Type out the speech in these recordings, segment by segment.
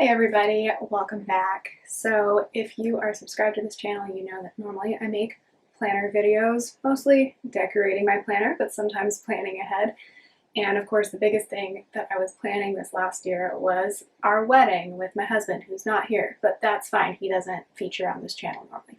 Hey everybody, welcome back. So if you are subscribed to this channel, you know that normally I make planner videos, mostly decorating my planner, but sometimes planning ahead. And of course, the biggest thing that I was planning this last year was our wedding with my husband, who's not here, but that's fine. He doesn't feature on this channel normally.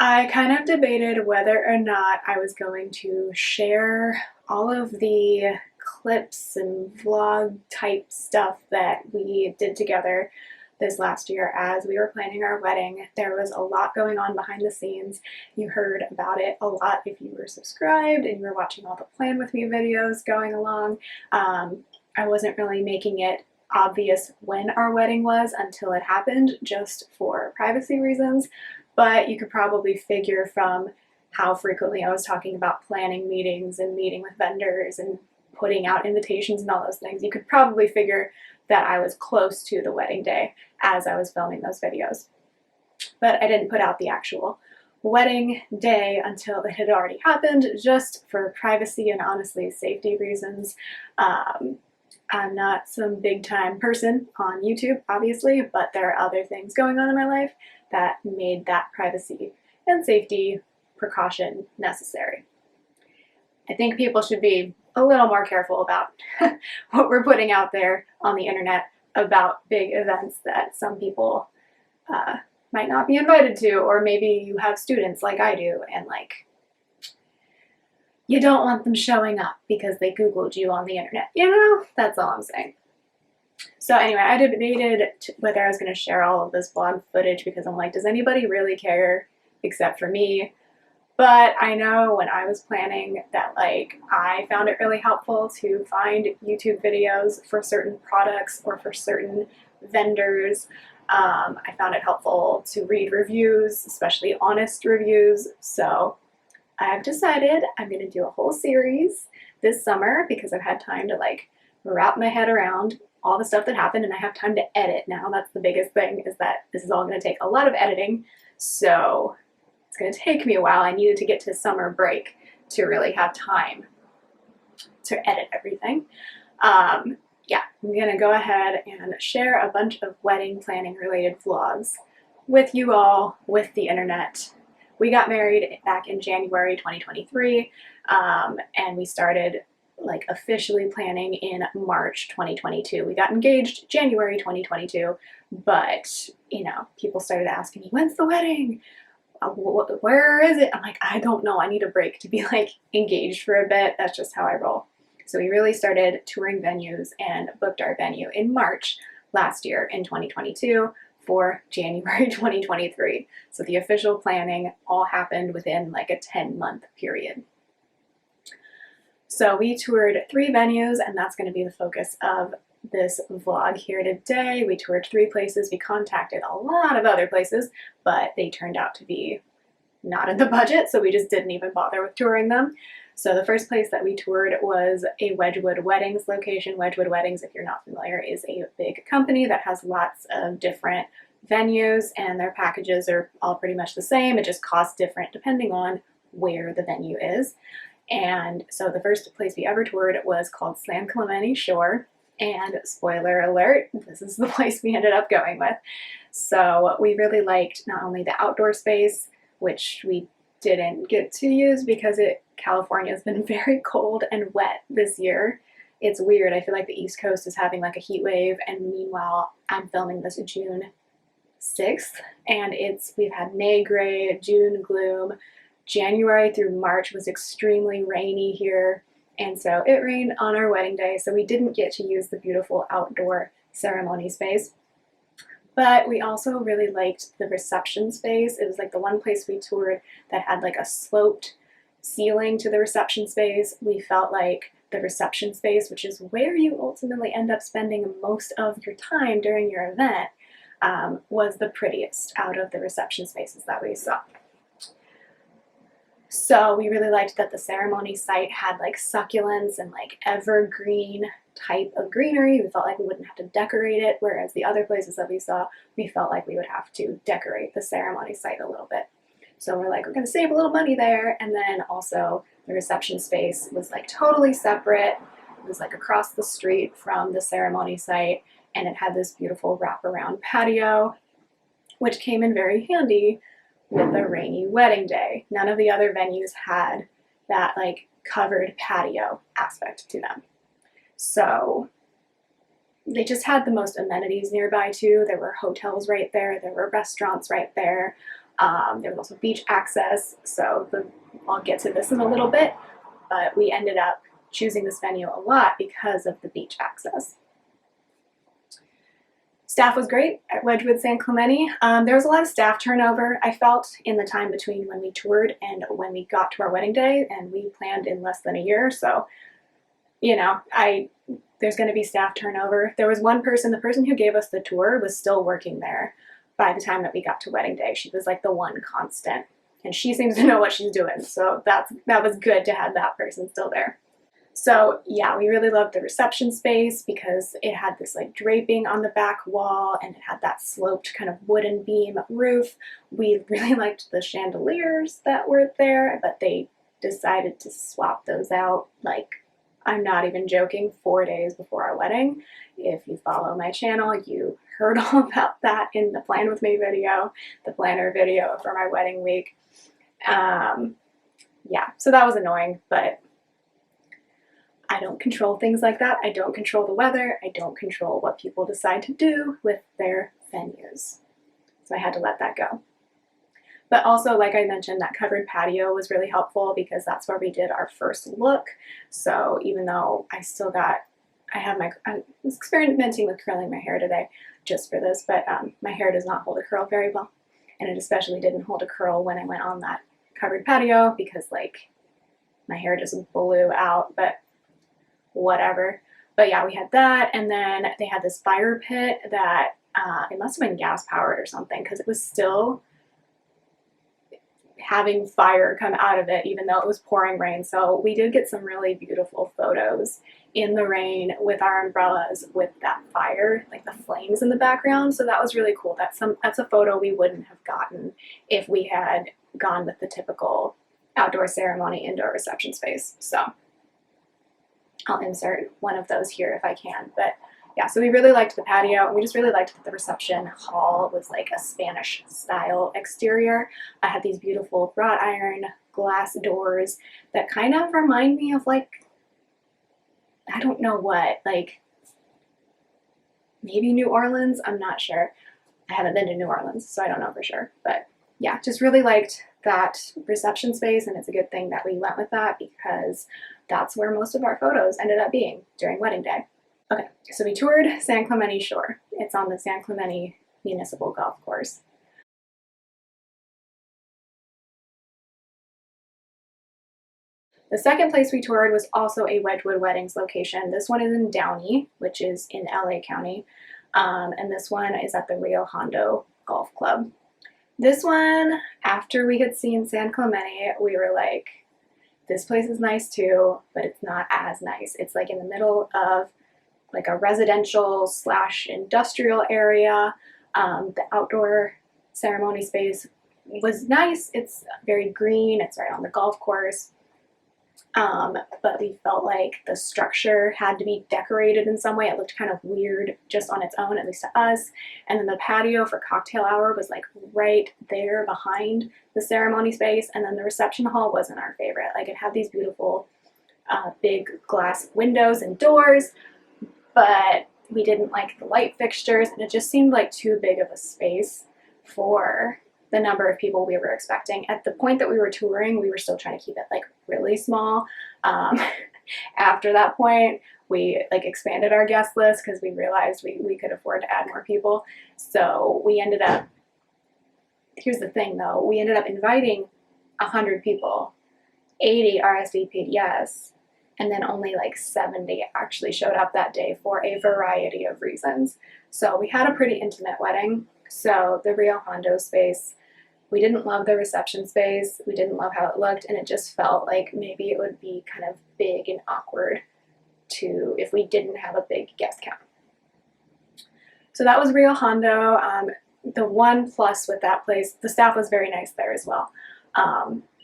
I kind of debated whether or not I was going to share all of the clips and vlog type stuff that we did together this last year as we were planning our wedding. There was a lot going on behind the scenes. You heard about it a lot if you were subscribed and you were watching all the Plan With Me videos going along. I wasn't really making it obvious when our wedding was until it happened, just for privacy reasons. But you could probably figure from how frequently I was talking about planning meetings and meeting with vendors and putting out invitations and all those things, you could probably figure that I was close to the wedding day as I was filming those videos. But I didn't put out the actual wedding day until it had already happened, just for privacy and honestly safety reasons. I'm not some big time person on YouTube, obviously, but there are other things going on in my life that made that privacy and safety precaution necessary. I think people should be a little more careful about what we're putting out there on the internet about big events that some people might not be invited to, or maybe you have students like I do, and you don't want them showing up because they Googled you on the internet. You know, that's all I'm saying. So anyway, I debated whether I was going to share all of this vlog footage because I'm like, does anybody really care except for me? But I know when I was planning that I found it really helpful to find YouTube videos for certain products or for certain vendors. I found it helpful to read reviews, especially honest reviews. So I've decided I'm going to do a whole series this summer because I've had time to wrap my head around all the stuff that happened, and I have time to edit now. That's the biggest thing, is that this is all going to take a lot of editing. So it's going to take me a while. I needed to get to summer break to really have time to edit everything. Yeah, I'm going to go ahead and share a bunch of wedding planning related vlogs with you all, with the internet. We got married back in January 2023, and we started officially planning in March 2022. We got engaged January 2022, but people started asking me, when's the wedding? Where is it? I'm like, I don't know. I need a break to be engaged for a bit. That's just how I roll. So we really started touring venues and booked our venue in March last year in 2022 for January 2023. So the official planning all happened within a 10-month period. So we toured 3 venues, and that's going to be the focus of this vlog here today. We toured 3 places. We contacted a lot of other places, but they turned out to be not in the budget, so we just didn't even bother with touring them. So the first place that we toured was a Wedgwood Weddings location. Wedgwood Weddings, if you're not familiar, is a big company that has lots of different venues, and their packages are all pretty much the same. It just costs different depending on where the venue is. And so the first place we ever toured was called San Clemente Shore. And spoiler alert, this is the place we ended up going with. So we really liked not only the outdoor space, which we didn't get to use because California has been very cold and wet this year. It's weird. I feel like the East Coast is having a heat wave, and meanwhile I'm filming this June 6th, and we've had May gray, June gloom. January through March was extremely rainy here, and so it rained on our wedding day, so we didn't get to use the beautiful outdoor ceremony space. But we also really liked the reception space. It was the one place we toured that had a sloped ceiling to the reception space. We felt like the reception space, which is where you ultimately end up spending most of your time during your event, was the prettiest out of the reception spaces that we saw. So we really liked that the ceremony site had succulents and evergreen type of greenery. We felt like we wouldn't have to decorate it, whereas the other places that we saw, we felt like we would have to decorate the ceremony site a little bit. So we're we're going to save a little money there. And then also the reception space was totally separate. It was across the street from the ceremony site, and it had this beautiful wraparound patio, which came in very handy with a rainy wedding day. None of the other venues had that like covered patio aspect to them. So they just had the most amenities nearby too. There were hotels right there. There were restaurants right there. There was also beach access. So I'll get to this in a little bit, but we ended up choosing this venue a lot because of the beach access. Staff was great at Wedgwood San Clemente. There was a lot of staff turnover, I felt, in the time between when we toured and when we got to our wedding day, and we planned in less than a year. So, you know, there's going to be staff turnover. There was one person, the person who gave us the tour was still working there by the time that we got to wedding day. She was like the one constant, and she seems to know what she's doing. So that was good to have that person still there. So yeah, we really loved the reception space because it had this like draping on the back wall and it had that sloped kind of wooden beam roof. We really liked the chandeliers that were there, but they decided to swap those out. Like, I'm not even joking, 4 days before our wedding. If you follow my channel, you heard all about that in the Plan With Me video, the planner video for my wedding week. Yeah, so that was annoying, but I don't control things like that. I don't control the weather. I don't control what people decide to do with their venues. So I had to let that go. But also, like I mentioned, that covered patio was really helpful because that's where we did our first look. So even though I was experimenting with curling my hair today just for this, but my hair does not hold a curl very well. And it especially didn't hold a curl when I went on that covered patio because like my hair just blew out, but whatever. But yeah, we had that, and then they had this fire pit that it must have been gas powered or something because it was still having fire come out of it even though it was pouring rain. So we did get some really beautiful photos in the rain with our umbrellas with that fire, like the flames in the background. So that was really cool. That's a photo we wouldn't have gotten if we had gone with the typical outdoor ceremony indoor reception space. So I'll insert one of those here if I can. But yeah, so we really liked the patio, and we just really liked that the reception hall was like a Spanish style exterior. I had these beautiful wrought iron glass doors that kind of remind me of like, I don't know what, like maybe New Orleans, I'm not sure. I haven't been to New Orleans, so I don't know for sure. But yeah, just really liked that reception space, and it's a good thing that we went with that because that's where most of our photos ended up being during wedding day. Okay, so we toured San Clemente Shore. It's on the San Clemente Municipal Golf Course. The second place we toured was also a Wedgwood Weddings location. This one is in Downey, which is in LA County, and this one is at the Rio Hondo Golf Club. This one, after we had seen San Clemente, we were like, this place is nice too, but it's not as nice. It's like in the middle of like a residential / industrial area. The outdoor ceremony space was nice. It's very green. It's right on the golf course. But we felt like the structure had to be decorated in some way. It looked kind of weird just on its own, at least to us. And then the patio for cocktail hour was like right there behind the ceremony space. And then the reception hall wasn't our favorite. Like it had these beautiful big glass windows and doors, but we didn't like the light fixtures, and it just seemed like too big of a space for the number of people we were expecting. At the point that we were touring, we were still trying to keep it like really small. After that point, we like expanded our guest list because we realized we could afford to add more people. So we ended up, here's the thing though, we ended up inviting 100 people, 80 RSVP'd yes, and then only like 70 actually showed up that day for a variety of reasons. So we had a pretty intimate wedding. So the Rio Hondo space, we didn't love the reception space. We didn't love how it looked, and it just felt like maybe it would be kind of big and awkward if we didn't have a big guest count. So that was Rio Hondo. The one plus with that place, the staff was very nice there as well.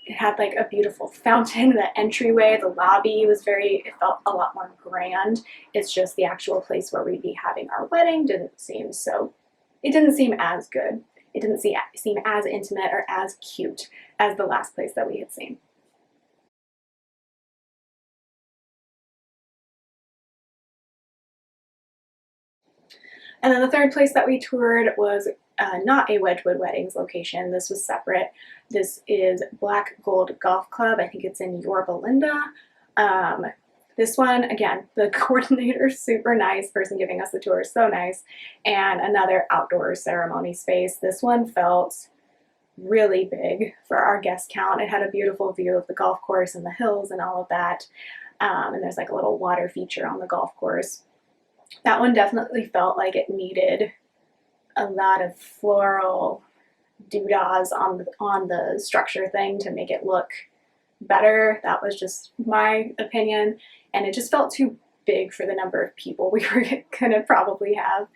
It had like a beautiful fountain, the entryway, the lobby was it felt a lot more grand. It's just the actual place where we'd be having our wedding it didn't seem as good. It didn't seem as intimate or as cute as the last place that we had seen. And then the third place that we toured was not a Wedgwood Weddings location. This was separate. This is Black Gold Golf Club. I think it's in Yorba Linda. This one, again, the coordinator, super nice, person giving us the tour, so nice. And another outdoor ceremony space. This one felt really big for our guest count. It had a beautiful view of the golf course and the hills and all of that. And there's like a little water feature on the golf course. That one definitely felt like it needed a lot of floral doodahs on the structure thing to make it look better. That was just my opinion, and it just felt too big for the number of people we were gonna probably have.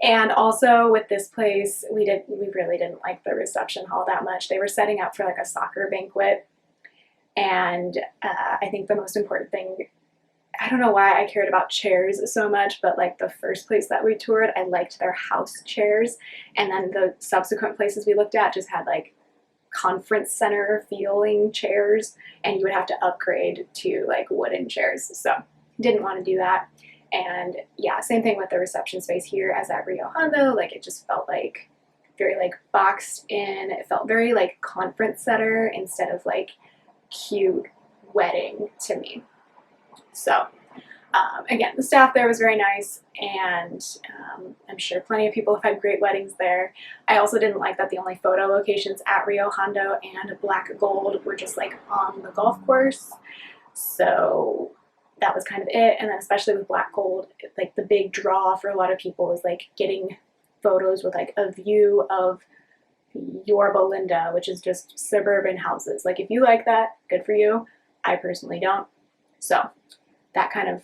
And also with this place, we really didn't like the reception hall that much. They were setting up for like a soccer banquet, and I think the most important thing, I don't know why I cared about chairs so much, but like the first place that we toured, I liked their house chairs, and then the subsequent places we looked at just had like conference center feeling chairs, and you would have to upgrade to like wooden chairs. So didn't want to do that. And yeah, same thing with the reception space here as at Rio Hondo. Like it just felt like very like boxed in. It felt very like conference center instead of like cute wedding to me. So again, the staff there was very nice, and I'm sure plenty of people have had great weddings there. I also didn't like that the only photo locations at Rio Hondo and Black Gold were just like on the golf course. So that was kind of it. And then especially with Black Gold, like the big draw for a lot of people is like getting photos with like a view of Yorba Linda, which is just suburban houses. Like if you like that, good for you. I personally don't. So that kind of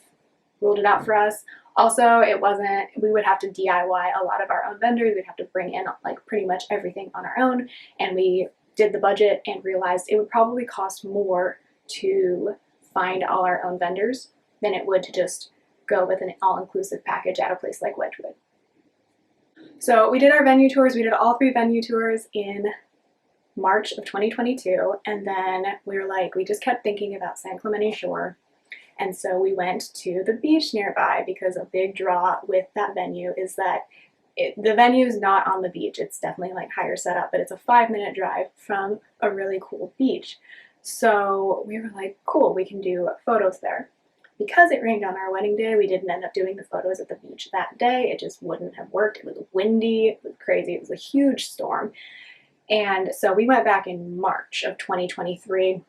ruled it out for us. Also, we would have to DIY a lot of our own vendors. We'd have to bring in like pretty much everything on our own. And we did the budget and realized it would probably cost more to find all our own vendors than it would to just go with an all-inclusive package at a place like Wedgwood. So we did our venue tours. We did all 3 venue tours in March of 2022. And then we just kept thinking about San Clemente Shore. And so we went to the beach nearby, because a big draw with that venue is that the venue is not on the beach. It's definitely like higher set up, but it's a 5-minute drive from a really cool beach. So we were like, cool, we can do photos there. Because it rained on our wedding day, we didn't end up doing the photos at the beach that day. It just wouldn't have worked. It was windy, it was crazy, it was a huge storm. And so we went back in March of 2023.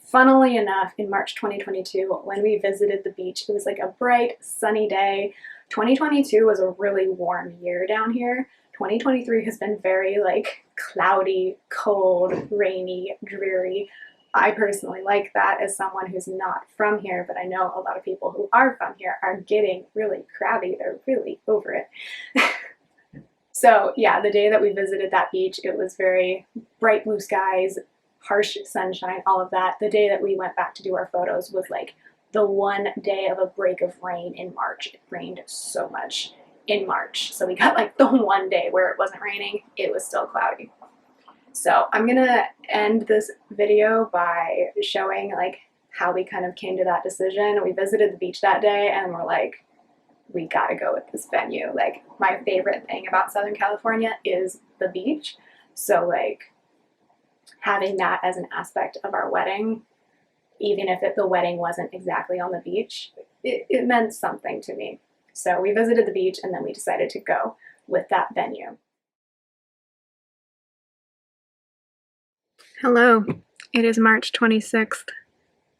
Funnily enough, in March 2022, when we visited the beach, it was like a bright, sunny day. 2022 was a really warm year down here. 2023 has been very like cloudy, cold, rainy, dreary. I personally like that as someone who's not from here, but I know a lot of people who are from here are getting really crabby. They're really over it. So yeah, the day that we visited that beach, it was very bright blue skies, harsh sunshine, all of that. The day that we went back to do our photos was like the one day of a break of rain in March. It rained so much in March. So we got like the one day where it wasn't raining, it was still cloudy. So I'm gonna end this video by showing like how we kind of came to that decision. We visited the beach that day and we're like, we gotta go with this venue. Like my favorite thing about Southern California is the beach. So like having that as an aspect of our wedding, even if the wedding wasn't exactly on the beach, it meant something to me. So we visited the beach and then we decided to go with that venue. Hello, it is March 26th,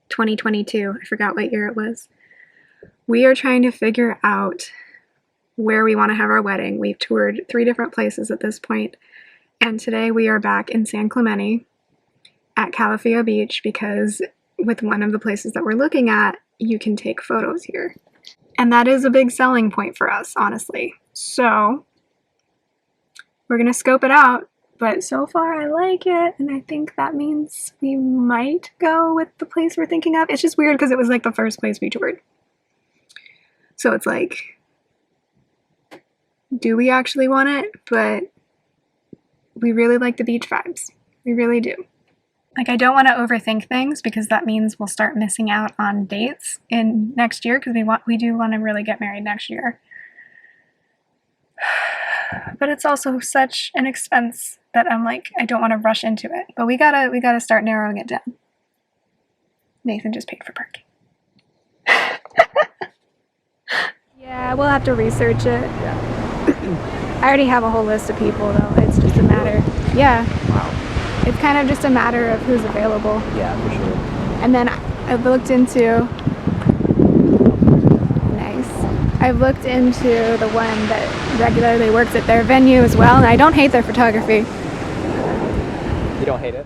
2022. I forgot what year it was. We are trying to figure out where we want to have our wedding. We've toured 3 different places at this point, and today we are back in San Clemente at Calafia Beach because with one of the places that we're looking at, you can take photos here. And that is a big selling point for us, honestly. So we're going to scope it out But so far I like it, and I think that means we might go with the place we're thinking of. It's just weird because it was like the first place we toured. So it's like, do we actually want it? But we really like the beach vibes. We really do. Like, I don't want to overthink things because that means we'll start missing out on dates in next year because we do want to really get married next year. But it's also such an expense that I'm like, I don't want to rush into it. But we gotta start narrowing it down. Nathan just paid for parking. Yeah, we'll have to research it. Yeah. I already have a whole list of people though. It's just a matter. Yeah. Wow. It's kind of just a matter of who's available. Yeah, for sure. And then I've looked into the one that regularly works at their venue as well, and I don't hate their photography. You don't hate it?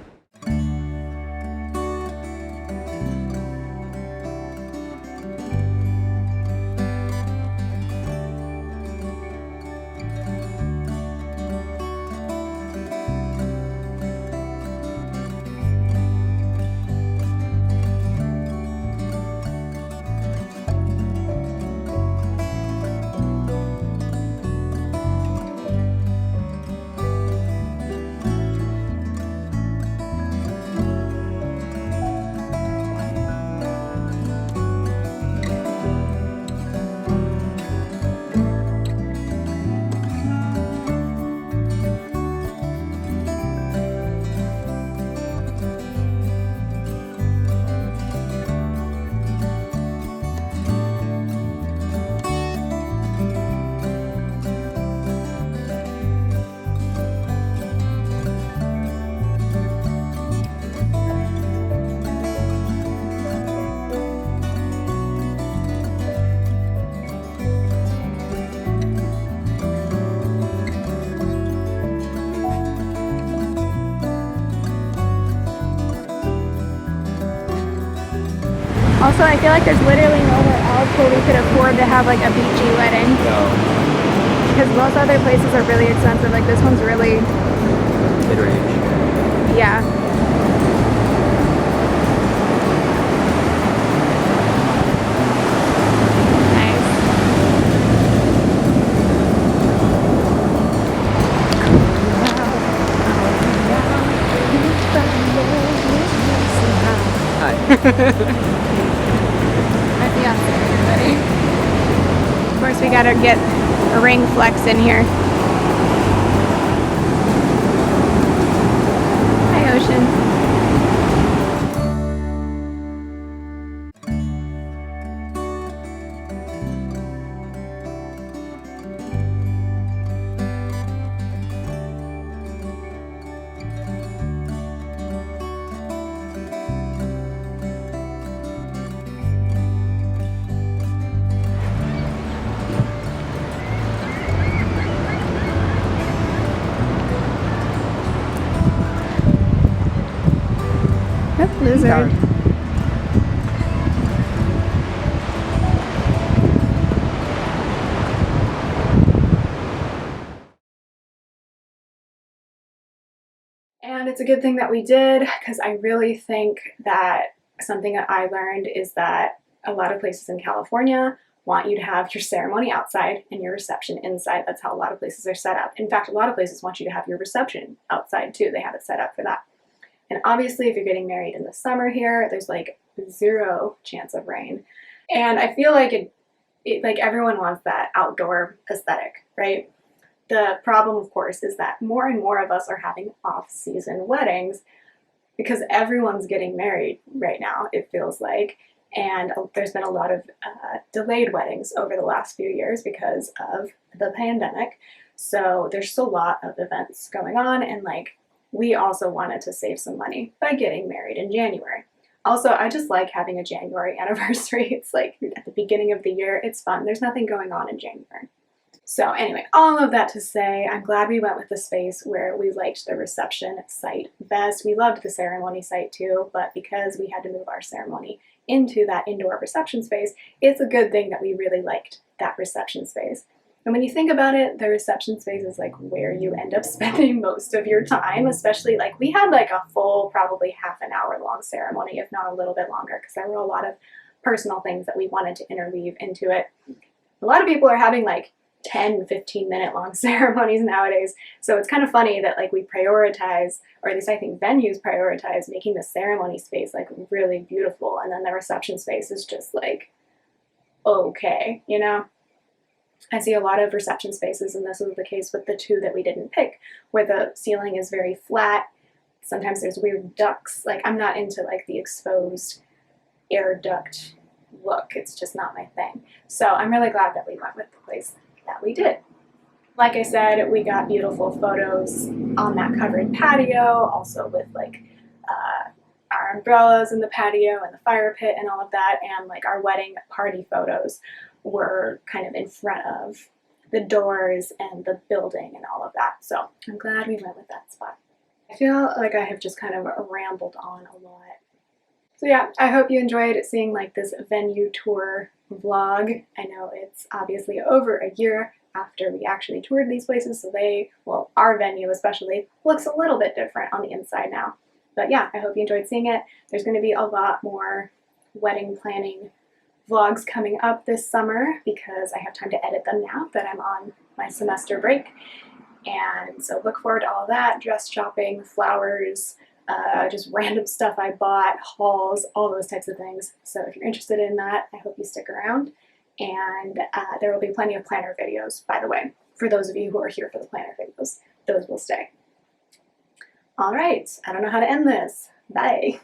Also, I feel like there's literally nowhere else where we could afford to have like a beachy wedding. No. Because most other places are really expensive. Like this one's really mid-range. Yeah. My fiance, everybody. Of course, we gotta get a ring flex in here. Hi, Ocean. Lizard. And it's a good thing that we did, because I really think that something that I learned is that a lot of places in California want you to have your ceremony outside and your reception inside. That's how a lot of places are set up. In fact, a lot of places want you to have your reception outside too. They have it set up for that. And obviously, if you're getting married in the summer here, there's like 0 chance of rain. And I feel like like everyone wants that outdoor aesthetic, right? The problem, of course, is that more and more of us are having off-season weddings because everyone's getting married right now, it feels like. And there's been a lot of delayed weddings over the last few years because of the pandemic. So there's just a lot of events going on, and like, we also wanted to save some money by getting married in January. Also, I just like having a January anniversary. It's like at the beginning of the year, it's fun. There's nothing going on in January. So anyway, all of that to say, I'm glad we went with the space where we liked the reception site best. We loved the ceremony site too, but because we had to move our ceremony into that indoor reception space, it's a good thing that we really liked that reception space. And when you think about it, the reception space is like where you end up spending most of your time, especially like we had like a full, probably half an hour long ceremony, if not a little bit longer, because there were a lot of personal things that we wanted to interweave into it. A lot of people are having like 10-15 minute long ceremonies nowadays, so it's kind of funny that like we prioritize, or at least I think venues prioritize, making the ceremony space like really beautiful, and then the reception space is just like okay, you know? I see a lot of reception spaces, and this was the case with the two that we didn't pick, where the ceiling is very flat. Sometimes there's weird ducts. Like, I'm not into like the exposed air duct look. It's just not my thing. So I'm really glad that we went with the place that we did. Like I said, we got beautiful photos on that covered patio, also with like our umbrellas in the patio and the fire pit and all of that, and like our wedding party photos were kind of in front of the doors and the building and all of that. So I'm glad we went with that spot. I feel like I have just kind of rambled on a lot. So yeah, I hope you enjoyed seeing like this venue tour vlog. I know it's obviously over a year after we actually toured these places, so well, our venue especially looks a little bit different on the inside now. But yeah, I hope you enjoyed seeing it. There's going to be a lot more wedding planning vlogs coming up this summer because I have time to edit them now that I'm on my semester break. And so look forward to all that, dress shopping, flowers, just random stuff I bought, hauls, all those types of things. So if you're interested in that, I hope you stick around. And there will be plenty of planner videos, by the way, for those of you who are here for the planner videos. Those will stay. All right, I don't know how to end this. Bye.